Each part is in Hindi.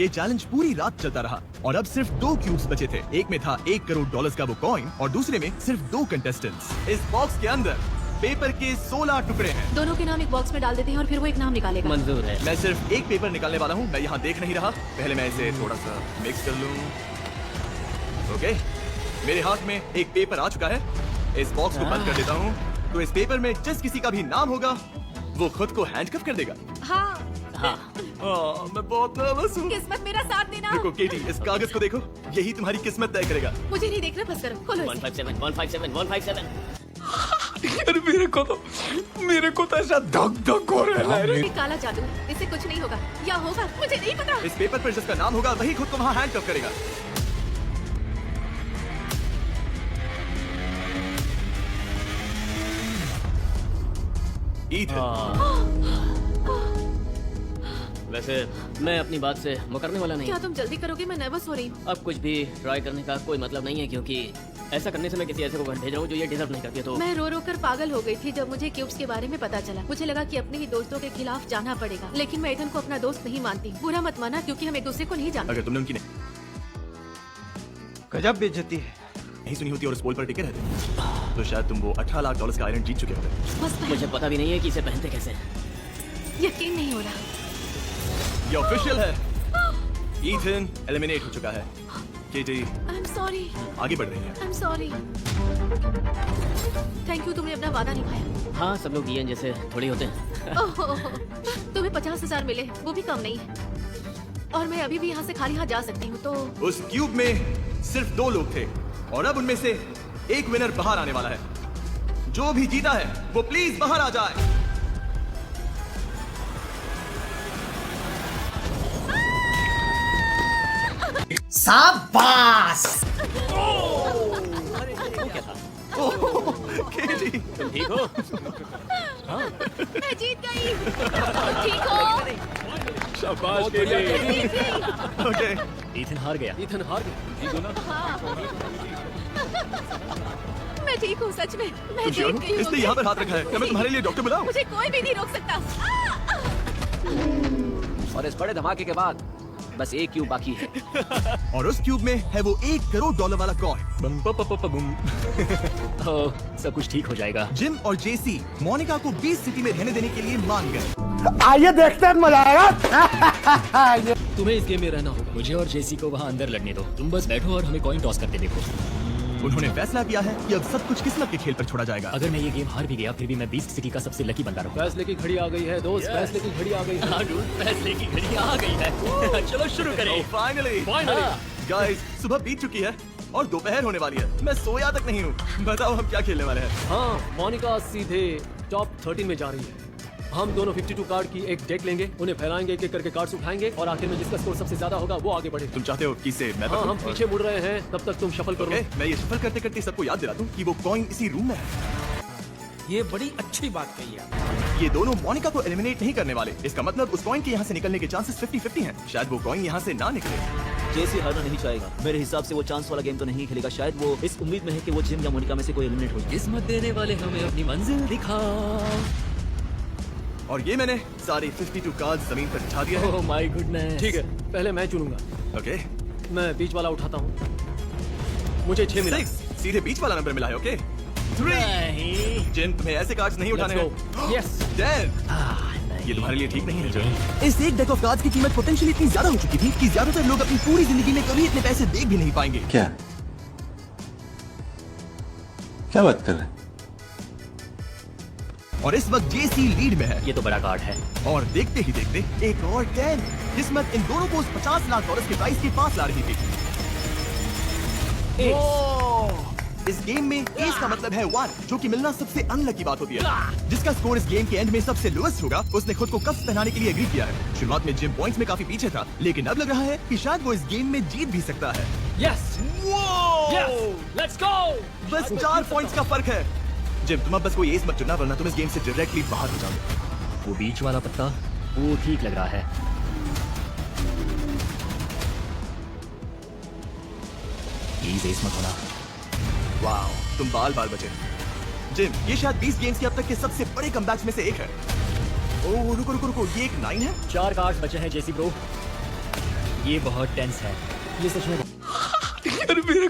ये चैलेंज पूरी रात चलता रहा और अब सिर्फ 2 क्यूब्स बचे थे। एक में था $1 करोड़ का वो कॉइन और दूसरे में सिर्फ 2 कंटेस्टेंट्स। इस बॉक्स के अंदर पेपर के 16 टुकड़े हैं। दोनों के नाम एक बॉक्स में डाल देते हैं और फिर वो एक नाम निकालेगा। मंजूर है। मैं सिर्फ एक पेपर निकालने वाला हूँ। मैं यहाँ देख नहीं रहा। पहले मैं इसे थोड़ा सा मिक्स कर लूँ। ओके, मेरे हाथ में एक पेपर आ चुका है। इस बॉक्स को बंद कर देता हूँ। तो इस पेपर में जिस किसी का भी नाम होगा वो खुद को हैंडकफ कर देगा। हाँ। मैं बहुत नर्वस हूँ। किस्मत मेरा साथ देना। देखो केटी, इस कागज को देखो, यही तुम्हारी किस्मत तय करेगा। मुझे नहीं देखना, बस करो, खोलो इसे। 157 अरे मेरे को तो ऐसा धक धक हो रहा है। ये काला जादू, इससे कुछ नहीं होगा या होगा, मुझे नहीं पता। इस पेपर पर जिसका नाम होगा वही खुद को वहाँ हैंडकफ करेगा। वैसे मैं अपनी बात से मुकरने वाला नहीं। क्या तुम जल्दी करोगे? मैं नर्वस हो रही हूँ। अब कुछ भी ट्राई करने का कोई मतलब नहीं है, क्योंकि ऐसा करने से मैं किसी ऐसे को भेज रहा हूँ जो ये डिजर्व नहीं करती। तो मैं रो रो कर पागल हो गई थी जब मुझे क्यूब्स के बारे में पता चला। मुझे लगा कि अपने ही दोस्तों के खिलाफ जाना पड़ेगा, लेकिन मैं एथन को अपना दोस्त नहीं मानती। बुरा मत माना, क्योंकि हम एक दूसरे को नहीं जानते। अगर तुमने उनकी गजब बेइज्जती है। नहीं सुनी होती और उस पोल पर टिके रहते तो शायद तुम वो $18 लाख का आयरन जीत चुके होते। बस मुझे पता भी नहीं है कि इसे पहनते कैसे। यकीन नहीं हो रहा। ये ऑफिशियल है, ईथन एलिमिनेट हो चुका है। केटी आई एम सॉरी। आगे बढ़ रही है। I am sorry. Thank you, तुमने अपना वादा निभाया। हाँ, सब लोग ईएन जैसे थोड़ी होते हैं। ओहो, तुम्हें 50,000 मिले, वो भी कम नहीं है। और मैं अभी भी यहाँ से खाली हाथ जा सकती हूँ। तो उस क्यूब में सिर्फ 2 लोग थे और अब उनमें से एक विनर बाहर आने वाला है। जो भी जीता है वो प्लीज बाहर आ जाए। शाबाश। केटी तुम ठीक हो? मैं जीत गई। ठीक हो? शाबाश ओके, ईथन हार गया। ईथन हार गया। मैं ठीक हूँ, सच में। मैं तुम जीत श्योर हो? गई हूँ। इसने यहाँ पर हाथ रखा है। क्या मैं तुम्हारे लिए डॉक्टर बुलाऊं? मुझे कोई भी नहीं रोक सकता। और इस बड़े धमाके के बाद बस एक क्यूब बाकी है। और उस क्यूब में है वो $1 करोड़ वाला कॉइन। सब कुछ ठीक हो जाएगा। जिम और जेसी मोनिका को 20 सिटी में रहने देने के लिए मान गए। आइए देखते हैं, मजा आएगा। तुम्हें इस गेम में रहना होगा। मुझे और जेसी को वहाँ अंदर लड़ने दो। तुम बस बैठो और हमें कॉइन टॉस करते देखो। उन्होंने फैसला किया है कि अब सब कुछ किस्मत के खेल पर छोड़ा जाएगा। अगर मैं ये गेम हार भी गया फिर भी मैं बीस्ट सिटी का सबसे लकी बंदा रहूंगा। फैसले की घड़ी आ गई है दोस्त। फैसले की घड़ी आ गई है। हाँ डूड, फैसले की घड़ी आ गई है। चलो शुरू करें। Finally Finally! गाइस, सुबह बीत चुकी है और दोपहर होने वाली है। मैं सोया तक नहीं हूँ। बताओ हम क्या खेलने वाले हैं? हाँ, मोनिका सीधे टॉप 13 में जा रही है। हम दोनों 52 कार्ड की एक डेक लेंगे, उन्हें फैलाएंगे, एक एक करके कार्ड्स उठाएंगे और आखिर में जिसका स्कोर सबसे ज्यादा होगा वो आगे बढ़ेगा। तुम चाहते हो कि इसे मैं हाँ, पकड़ूं? हम पीछे मुड़ रहे हैं, तब तक तुम शफल करो। ओके, मैं ये सफल करते करते सबको याद दिला दूं कि वो कॉइन इसी रूम में है। ये बड़ी अच्छी बात कही है। ये दोनों मोनिका को एलिमिनेट नहीं करने वाले। इसका मतलब उस कॉइन के यहाँ से निकलने के चांसेस 50-50 हैं। शायद वो कॉइन यहाँ से ना निकले। जेसी हारना नहीं चाहेगा। मेरे हिसाब से वो चांस वाला गेम तो नहीं खेलेगा। शायद वो इस उम्मीद में है कि वो जिम या मोनिका में से कोई एलिमिनेट हो जाए। किस्मत देने वाले हमें अपनी मंजिल दिखा। और ये मैंने सारे 52 कार्ड जमीन पर बिछा दिए हैं। Oh my goodness. ठीक है, पहले मैं चुनूंगा। ओके, मैं बीच वाला उठाता हूँ। मुझे 6 मिला। 6 सीधे बीच वाला नंबर मिला है। ओके, 3 नहीं। जिम, तुम्हें ऐसे कार्ड्स नहीं उठाने Let's हैं। go. Yes. 10 ये तुम्हारे लिए ठीक नहीं है जो। इस एक डेक ऑफ कार्ड्स की कीमत पोटेंशियली इतनी ज्यादा हो चुकी थी कि ज्यादातर लोग अपनी पूरी जिंदगी में कभी इतने पैसे देख भी नहीं पाएंगे। क्या क्या बात कर रहे हैं? और इस वक्त जेसी लीड में है। ये तो बड़ा कार्ड है। और देखते ही देखते एक और 10। किस्मत इन दोनों को उस $50 लाख के प्राइस के पास ला रही थी। इस गेम में एस का मतलब है 1, जो कि मिलना सबसे अनलकी बात होती है। जिसका स्कोर इस गेम के एंड में सबसे लोएस्ट होगा उसने खुद को कफ्स पहनाने के लिए एग्री किया है। शुरुआत में जिम पॉइंट्स में काफी पीछे था, लेकिन अब लग रहा है कि शायद वो इस गेम में जीत भी सकता है। Yes. Yes. Let's go. बस 4 पॉइंट्स का फर्क है। जिम, तुम अब बस कोई एस मत चुनना, वरना तुम इस गेम से डायरेक्टली बाहर हो जाओगे। वो बीच वाला पत्ता वो ठीक लग रहा है। प्लीज एस मत होना। वाओ, तुम बाल बचे। जिम, ये शायद 20 गेम्स के अब तक के सबसे बड़े कमबैक्स में से एक है। ओह रुको रुको रुको, ये एक 9 है। 4 कार्ड्स बचे हैं जेसी ब्रो। ये बहुत टेंस है। ये सच में यार मेरे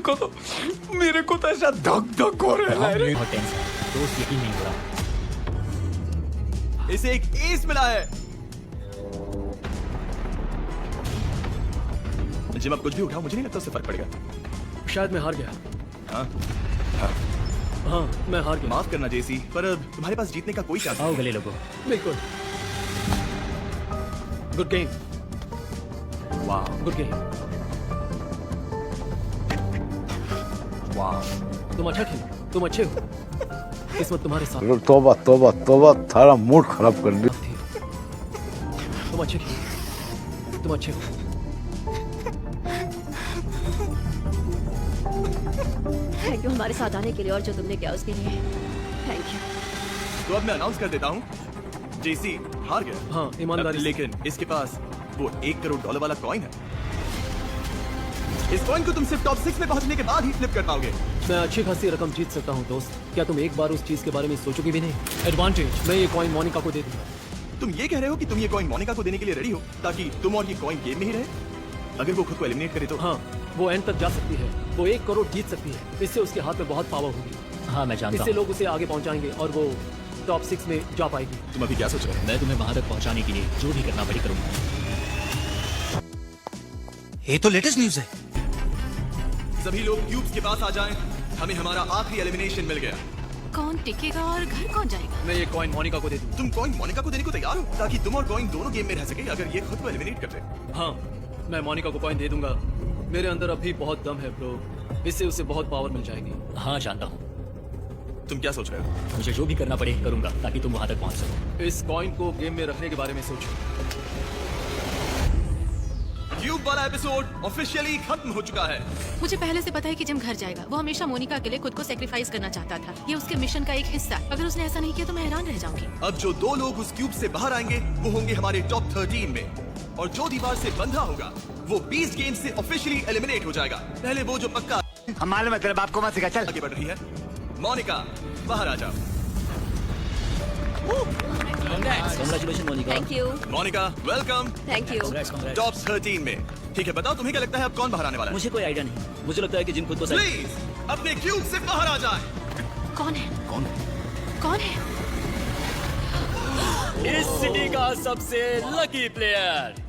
को तो ऐसा धक धक हो रहा है। बहुत टेंस है दोस्त, यकीन नहीं हो रहा। इसे एक एस मिला है। जिम अब कुछ भी उठाओ, मुझे नहीं लगता उससे फर्क पड़ेगा। शायद मैं हार गया। हाँ, हाँ मैं हार गया। माफ करना जेसी, पर अब तुम्हारे पास जीतने का कोई चांस आओ गले लगो। बिल्कुल। गुड गेम, नहीं। वाह गुड गेम। वाह, तुम अच्छा खेलो, तुम अच्छे हो। किस्मत तुम्हारे साथ तोबा तोबा तोबा, थारा मूड खराब कर दिया। थी। तुम अच्छे खेलो, तुम अच्छे हो। थैंक यू हमारे साथ आने के लिए और जो तुमने किया उसके लिए थैंक यू। तो अब मैं अनाउंस कर देता हूँ, जेसी हार गया। हाँ, ईमानदारी से। लेकिन इसके पास वो $1 करोड़ वाला कॉइन है। इस कॉइन को तुम सिर्फ टॉप 6 में पहुंचने के बाद ही फ्लिप कर पाओगे। मैं अच्छी खासी रकम जीत सकता हूँ दोस्त। क्या तुम एक बार उस चीज के बारे में सोचोगे भी नहीं? एडवांटेज, मैं ये कॉइन मोनिका को दे दूंगा। तुम ये कह रहे हो कि तुम ये कॉइन मोनिका को देने के लिए रेडी हो ताकि तुम और ये कॉइन गेम में ही रहे? अगर वो खुद को एलिमिनेट करे तो? हाँ, वो एंड तक जा सकती है। वो 1 करोड़ जीत सकती है। इससे उसके हाथ में बहुत पावर होगी। हाँ मैं जानता इससे हूँ। लोग उसे आगे पहुंचाएंगे और वो टॉप 6 में जा पाएगी। तुम अभी क्या सोच रहे हो? मैं तुम्हें वहां तक पहुंचाने के लिए जो भी करना पड़े करूंगा। ये तो लेटेस्ट न्यूज़ है। सभी लोग क्यूब्स के पास आ जाएं। हमें हमारा आखिरी एलिमिनेशन मिल गया। कौन टिकेगा और घर कौन जाएगा? मैं ये कॉइन मोनिका को दे दूँ। तुम कॉइन मोनिका को देने को तैयार हो ताकि तुम और कॉइन दोनों गेम में रह सके अगर ये खुद को एलिमिनेट कर दे? हाँ, मैं मोनिका को कॉइन दे दूंगा। मेरे अंदर अभी बहुत दम है ब्रो। इससे उसे बहुत पावर मिल जाएगी। हाँ जानता हूँ। तुम क्या सोच रहे हो? मुझे जो भी करना पड़े करूंगा ताकि तुम वहां तक पहुंच सको। इस कॉइन को गेम में रखने के बारे में सोचो। क्यूब वाला एपिसोड ऑफिशियली खत्म हो चुका है। मुझे पहले से पता है कि जिम घर जाएगा। वो हमेशा मोनिका के लिए खुद को सेक्रीफाइस करना चाहता था। ये उसके मिशन का एक हिस्सा है। अगर उसने ऐसा नहीं किया तो मैं हैरान रह जाऊंगी। अब जो 2 लोग उस क्यूब से बाहर आएंगे वो होंगे हमारे टॉप 13 में, और जो दीवार से बंधा होगा वो 20 गेम से ऑफिशियली एलिमिनेट हो जाएगा। पहले वो जो पक्का हम मालूम है तेरे बाप को मत सिखा, चल। आगे बढ़ रही है। मोनिका बाहर आ जाओ। Congratulations Monika. Thank you, Monika welcome thank you. Top 13 में। ठीक है, बताओ तुम्हें क्या लगता है अब कौन बाहर आने वाला है? मुझे कोई आइडिया नहीं। मुझे लगता है कि जिम खुद को प्लीज अपने क्यूब से बाहर आ जाए। कौन है? कौन है? इस सिटी का सबसे लकी प्लेयर।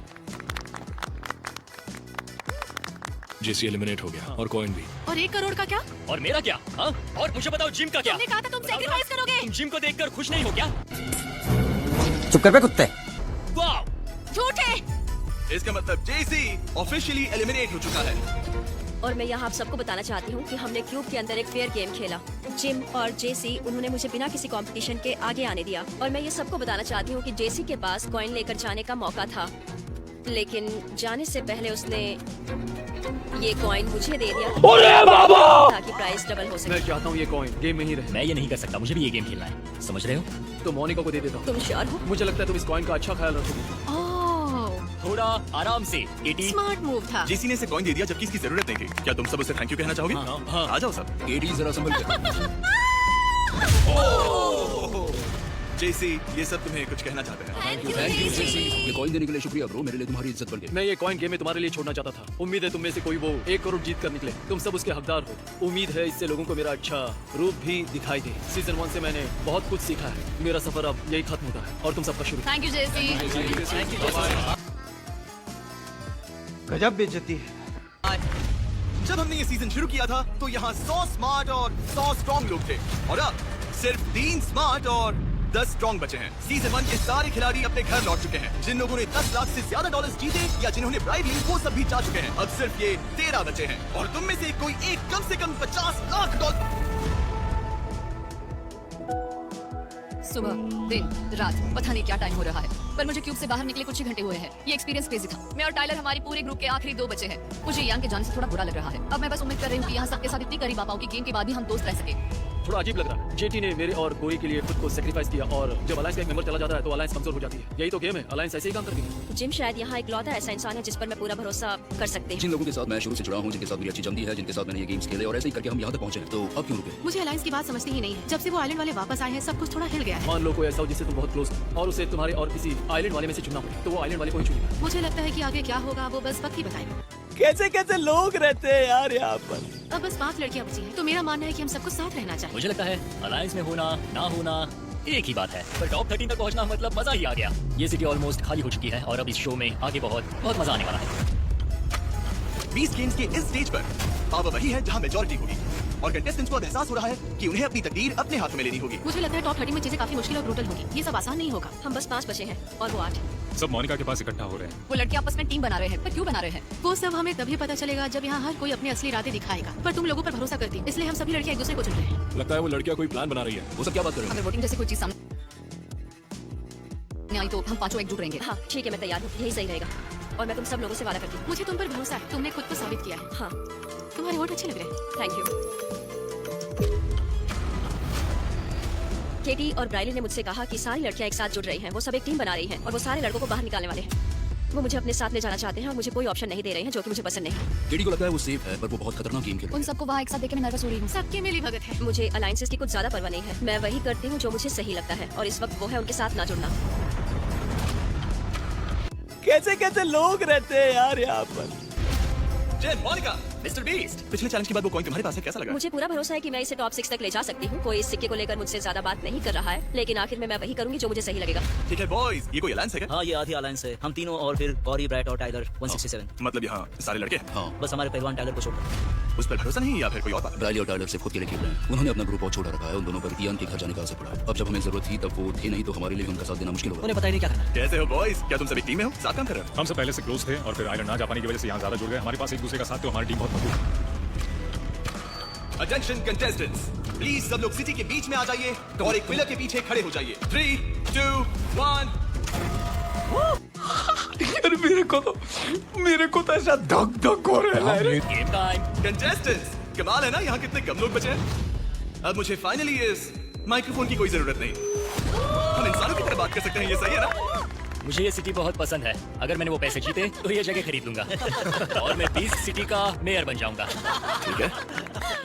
जेसी एलिमिनेट हो गया और कॉइन भी। और 1 करोड़ का क्या? और मेरा क्या? हाँ? और मुझे बताओ जिम का क्या? तुमने कहा था तुम सेक्रीफाइस करोगे। तुम जिम को देखकर खुश नहीं हो क्या? चुप कर बे कुत्ते। वाह! झूठे। इसका मतलब जेसी ऑफिशियली एलिमिनेट हो चुका है। और मैं यहाँ आप सबको बताना चाहती हूँ कि हमने क्यूब के अंदर एक फेयर गेम खेला। जिम और जेसी उन्होंने मुझे बिना किसी कंपटीशन के आगे आने दिया। और मैं ये सबको बताना चाहती हूँ कि जेसी के पास कॉइन लेकर जाने का मौका था, लेकिन जाने से पहले उसने ये कॉइन मुझे दे दिया ताकि प्राइस डबल हो सके। मैं चाहता हूँ ये कॉइन गेम में ही रहे। मैं ये नहीं कर सकता, मुझे भी ये गेम खेलना है, समझ रहे हो? तो मोनिका को दे देता हूँ। तुम श्योर हो? मुझे लगता है तुम इस कॉइन का अच्छा ख्याल रखोगे। ओह, थोड़ा आराम से केटी। स्मार्ट मूव था। जेसी ने इसे कॉइन दे दिया जबकि इसकी जरूरत नहीं थी। क्या तुम सब उसे थैंक यू कहना चाहोगे? हाँ। आ जाओ सब। एडी जरा संभल कर। जेसी ये सब तुम्हें कुछ कहना चाहते हैं? थैंक यू जेसी, ये कॉइन देने के लिए शुक्रिया ब्रो, मेरे लिए तुम्हारी इज्जत बढ़ गई। मैं ये कॉइन गेम में तुम्हारे लिए छोड़ना चाहता था। उम्मीद है तुम में से कोई वो 1 करोड़ जीत कर निकले। तुम सब उसके हकदार हो। उम्मीद है इससे लोगों को मेरा अच्छा रूप भी दिखाई दे। सीजन 1 से मैंने बहुत कुछ सीखा है। मेरा सफर अब यही खत्म होता है और तुम सबका शुरू। थैंक यू जेसी। गजब बेइज्जती है। जब हमने ये सीजन शुरू किया था तो यहाँ 100 स्मार्ट और 100 स्ट्रॉन्ग लोग थे, और अब सिर्फ 3 स्मार्ट और 10 स्ट्रॉन्ग बचे हैं। सीजन 1 के सारे खिलाड़ी अपने घर लौट चुके हैं। जिन लोगों ने 10 लाख से ज्यादा डॉलर्स जीते या जिन्होंने ब्राइब ली वो सब भी जा चुके हैं। अब सिर्फ ये 13 बचे हैं, और तुम में से कोई एक कम से कम 50 लाख डॉलर। सुबह, दिन, रात, पता नहीं क्या टाइम हो रहा है, पर मुझे क्यूब से बाहर निकले कुछ ही घंटे हुए हैं। ये एक्सपीरियंस क्रेजी था। मैं और टाइलर हमारी पूरे ग्रुप के आखिरी 2 बचे हैं। मुझे यांग के जाने से थोड़ा बुरा लग रहा है। अब मैं बस उम्मीद कर रही हूँ कि यहाँ सबके साथ इतनी करीब आ पाऊँ कि गेम के बाद भी हम दोस्त रह सके। थोड़ा अजीब लग रहा है। जेटी ने मेरे और कोई के लिए खुद को सेक्रीफाइस किया और जब अलायंस का एक मेंबर चला जाता है तो अलायंस कमजोर हो जाती है। यही तो गेम है, अलायंस ऐसे ही काम करती है। जिम शायद यहाँ एक लौता ऐसा इंसान है जिस पर मैं पूरा भरोसा कर सकती हूँ। जिन लोगों के साथ मैं शुरू से जुड़ा हूँ, जिनके साथ मेरी अच्छी जमती है, जिनके साथ मैंने ये गेम्स खेले और ऐसे ही करके हम यहाँ तक पहुंचे हैं, तो अब क्यों रुके? मुझे अलायंस की बात समझती ही नहीं है। जब से वो आइलैंड वाले वापस आए हैं सब कुछ थोड़ा हिल गया है। मान लो कोई ऐसा हो जिससे तुम बहुत क्लोज हो और उसे तुम्हारे और किसी आइलैंड वाले में से चुनना पड़े, तो वो आइलैंड वाले को ही चुनेगा। मुझे लगता है कि आगे क्या होगा वो बस वक्त ही बताएगा। कैसे कैसे लोग रहते हैं यार यहाँ पर। अब बस 5 लड़कियां बची हैं, तो मेरा मानना है कि हम सबको साथ रहना चाहिए। मुझे लगता है अलायंस में होना ना होना एक ही बात है, पर टॉप 13 तक पहुंचना मतलब मजा ही आ गया। ये सिटी ऑलमोस्ट खाली हो चुकी है और अब इस शो में आगे बहुत मजा आने वाला है। 20 गेम्स के इस स्टेज पर पावर वही है जहां मेजॉरिटी होगी और कंटेस्टेंट्स को अब एहसास हो रहा है कि उन्हें अपनी तकदीर अपने हाथों में लेनी होगी। मुझे लगता है टॉप 30 में चीजें काफी मुश्किल और ब्रूटल होगी। ये सब आसान नहीं होगा। हम बस 5 बचे हैं और वो 8। सब मोनिका के पास इकट्ठा हो रहे हैं। वो लड़के आपस में टीम बना रहे हैं, पर क्यों बना रहे हैं? वो सब हमें तभी पता चलेगा जब यहाँ हर कोई अपने असली इरादे दिखाएगा। पर तुम लोगों पर भरोसा करती हूँ, इसलिए हम सभी लड़कियां एक दूसरे को चुन रहे हैं। लगता है वो लड़कियां कोई प्लान बना रही है। वो सब क्या बात कर रहे अगर वोटिंग जैसी कोई चीज सामने आई तो हम पांचों एकजुट रहेंगे। हाँ ठीक है, मैं तैयार हूँ, यही सही रहेगा। और मैं तुम सब लोगों से वादा करती हूँ। मुझे तुम पर भरोसा है, तुमने खुद को साबित किया है। हाँ तुम्हारे वोट अच्छे लग रहे हैं। Thank you. केटी और ब्राइली ने मुझसे कहा कि सारी लड़कियां एक साथ जुड़ रही हैं, वो सब एक टीम बना रही हैं और वो सारे लड़कों को बाहर निकालने वाले हैं। वो मुझे अपने साथ ले जाना चाहते हैं और मुझे कोई ऑप्शन नहीं दे रहे हैं, जो कि मुझे पसंद नहीं। केटी को लगता है वो सेफ है, पर वो बहुत खतरनाक गेम खेल रही उन सबको वहाँ एक साथ देख के मैं नर्वस हो रही हूँ। सबके मिली भगत है। मुझे अलायंसेस की कुछ ज्यादा परवाह नहीं है। मैं वही करती हूँ जो मुझे सही लगता है और इस वक्त वो है उनके साथ ना जुड़ना। कैसे कैसे लोग रहते हैं यार यहाँ पर। जेन, मोनिका, मिस्टर बीस्ट, पिछले चैलेंज के बाद वो कॉइन तुम्हारे पास है, कैसा लगा? मुझे पूरा भरोसा है कि मैं इसे टॉप 6 तक ले जा सकती हूँ। कोई इस सिक्के को लेकर मुझसे ज्यादा बात नहीं कर रहा है, लेकिन आखिर में मैं वही करूंगी जो मुझे सही लगेगा। ठीक है बॉयज, ये कोई अलायंस है क्या? हाँ ये आधी अलायंस है। हम तीनों और फिर कॉरी, ब्रैट और टाइलर 167। मतलब यहाँ सारे लड़के हैं? हाँ, बस हमारे पहलवान टाइलर को छोड़कर। उस पर भरोसा नहीं या फिर कोई और बात? ब्राइली और टाइलर सिर्फ खुद के लिए खेल रहे हैं। उन्होंने अपना ग्रुप और छोटा रखा है। उन दोनों पर इयान के घर जाने का असर पड़ा। अब जब हमें जरूरत थी तब वो थे नहीं, तो हमारे लिए उनका साथ देना मुश्किल होगा। उन्हें पता ही नहीं क्या करना। कैसे हो बॉयज? क्या तुम सभी टीम में हो? साथ काम कर रहे हो? हम सब पहले से क्लोज थे और फिर आइलैंड ना जा पाने की वजह से यहाँ ज्यादा जुड़ गए। हमारे पास एक दूसरे का साथ, तो हमारी टीम बहुत मजबूत है। अटेंशन कंटेस्टेंट्स, प्लीज सब लोग सिटी के बीच में आ जाइए और एक पिलर के पीछे खड़े हो जाइए। 3, 2, 1। यार मेरे को तो ऐसा धक धक हो रहा है। Game time. कंटेस्टेंट्स, कमाल है ना यहाँ कितने कम लोग बचे हैं। अब मुझे फाइनली इस माइक्रोफोन की कोई जरूरत नहीं। हम इंसानों की तरह बात कर सकते हैं, ये सही है ना? मुझे ये सिटी बहुत पसंद है। अगर मैंने वो पैसे जीते तो ये जगह खरीद लूंगा और मैं 20 सिटी का मेयर बन जाऊंगा। ठीक है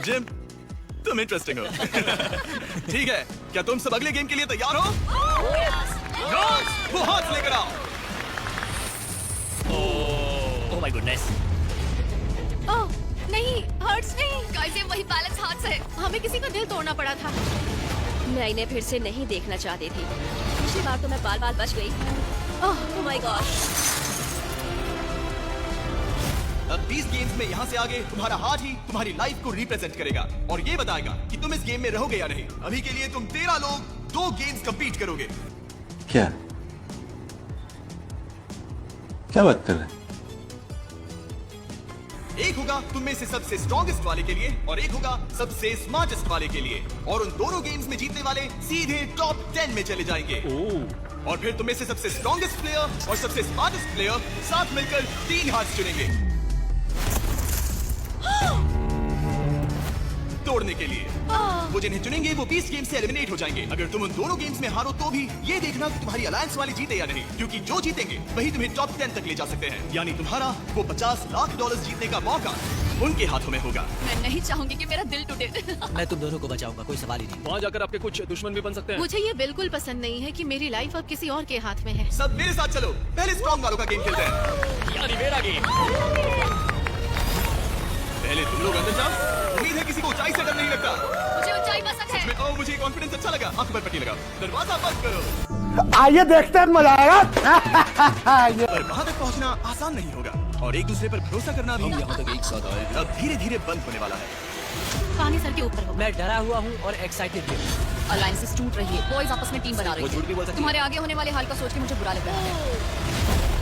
जिम, तुम इंटरेस्टिंग हो। ठीक है, क्या तुम सब अगले गेम के लिए तैयार हो? Girls, वो हाथ लेकर आओ। Oh my goodness. ओह नहीं, हर्ट्स नहीं। गाइस ये वही बैलेंस हाथ से। हमें किसी का दिल तोड़ना पड़ा था। मैं इन्हें फिर से नहीं देखना चाहती थी। पिछली बार तो मैं बाल बाल बच गई। Oh my God. अब 20 गेम्स में यहाँ से आगे तुम्हारा हाथ ही तुम्हारी लाइफ को रिप्रेजेंट करेगा और ये बताएगा कि तुम इस गेम में रहोगे या नहीं। अभी के लिए तुम 13 लोग 2 गेम्स कंपीट करोगे। क्या बात कर रहे हैं? एक होगा तुम में से सबसे स्ट्रॉन्गेस्ट वाले के लिए और एक होगा सबसे स्मार्टेस्ट वाले के लिए, और उन दोनों गेम्स में जीतने वाले सीधे टॉप 10 में चले जाएंगे। और फिर तुम में से सबसे स्ट्रॉन्गेस्ट प्लेयर और सबसे स्मार्टेस्ट प्लेयर साथ मिलकर 3 हाथ चुनेंगे तोड़ने के लिए। वो जिन्हें चुनेंगे वो 20 गेम से एलिमिनेट हो जाएंगे। अगर तुम उन दोनों गेम्स में हारो तो भी ये देखना कि तुम्हारी अलायंस वाले जीते या नहीं, क्योंकि जो जीतेंगे वही तुम्हें टॉप 10 तक ले जा सकते हैं। यानी तुम्हारा वो $50 लाख जीतने का मौका उनके हाथों में होगा। मैं नहीं चाहूंगी कि मेरा दिल टूटे। मैं तुम दोनों को बचाऊंगा, कोई सवाल ही नहीं। वहाँ जाकर आपके कुछ दुश्मन भी बन सकते हैं। मुझे ये बिल्कुल पसंद नहीं है कि मेरी लाइफ अब किसी और के हाथ में है। सब मेरे साथ चलो, पहले स्ट्रॉन्ग वालों का गेम खेलते हैं। यानी मेरा गेम। पहले तुम लोग अंदर जाओ। उम्मीद है किसी को ऊंचाई से डर नहीं लगता। मुझे ऊंचाई पसंद है। आओ, मुझे कॉन्फिडेंस अच्छा लगा। आंखों पर पट्टी लगाओ, दरवाजा बंद करो। आइए देखते हैं, मजा आएगा। पर वहाँ तक पहुँचना आसान नहीं होगा और एक दूसरे पर भरोसा करना भी हम यहाँ तक एक साथ आए हैं। अब धीरे धीरे बंद होने वाला है। पानी सर के ऊपर हो। मैं डरा हुआ हूँ और एक्साइटेड भी हूँ। अलायंसेस टूट रही है, बॉयज आपस में टीम बना रही वो है। झूठ भी बोल सकती है। तुम्हारे आगे होने वाले हाल का सोच के मुझे बुरा लग रहा है।